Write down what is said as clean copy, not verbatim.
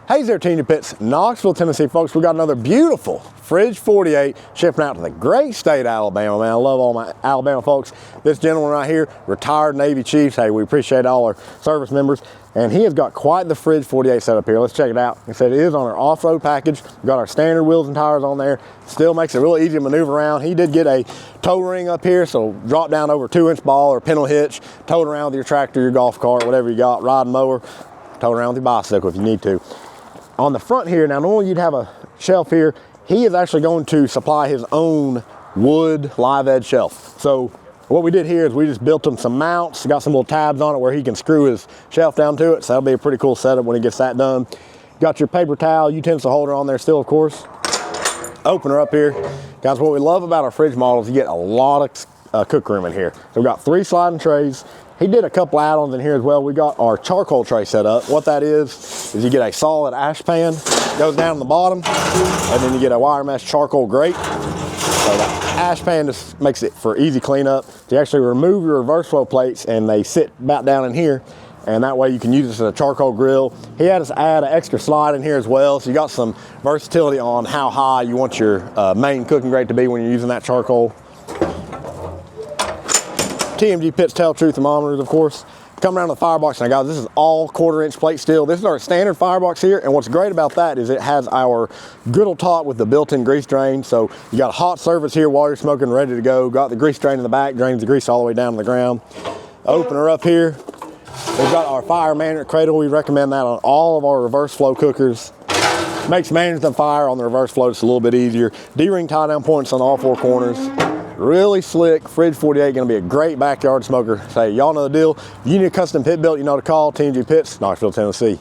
Hey there, Team Pits, Knoxville, Tennessee, folks. We got another beautiful Fridge 48 shipping out to the great state of Alabama, man. I love all my Alabama folks. This gentleman right here, retired Navy Chiefs. Hey, we appreciate all our service members. And he has got quite the Fridge 48 set up here. Let's check it out. Like I said, it is on our off-road package. We've got our standard wheels and tires on there. Still makes it really easy to maneuver around. He did get a tow ring up here, so drop down over 2-inch ball or pintle hitch, tow it around with your tractor, your golf cart, whatever you got, rod mower, tow it around with your bicycle if you need to. On the front here, now normally you'd have a shelf here. He is actually going to supply his own wood live edge shelf. So what we did here is we just built him some mounts, got some little tabs on it where he can screw his shelf down to it. So that'll be a pretty cool setup when he gets that done. Got your paper towel, utensil holder on there still, of course. Opener up here. Guys, what we love about our fridge models, you get a lot of cook room in here. So we've got 3 sliding trays. He did a couple add-ons in here as well. We got our charcoal tray set up. What that is you get a solid ash pan, goes down on the bottom, and then you get a wire mesh charcoal grate. So the ash pan just makes it for easy cleanup. You actually remove your reverse flow plates and they sit about down in here, and that way you can use this as a charcoal grill. He had us add an extra slide in here as well, so you got some versatility on how high you want your main cooking grate to be when you're using that charcoal. TMG Pits Tell Truth thermometers, of course. Come around to the firebox now, guys. This is all 1/4-inch plate steel. This is our standard firebox here, and what's great about that is it has our griddle top with the built-in grease drain. So you got a hot surface here while you're smoking, ready to go. Got the grease drain in the back, drains the grease all the way down to the ground. Opener up here. We've got our fire management cradle. We recommend that on all of our reverse flow cookers. Makes managing the fire on the reverse flow just a little bit easier. D-ring tie down points on all 4 corners. Really slick Fridge 48, gonna be a great backyard smoker. Say, y'all know the deal. If you need a custom pit built, you know to call TMG Pits, Knoxville, Tennessee.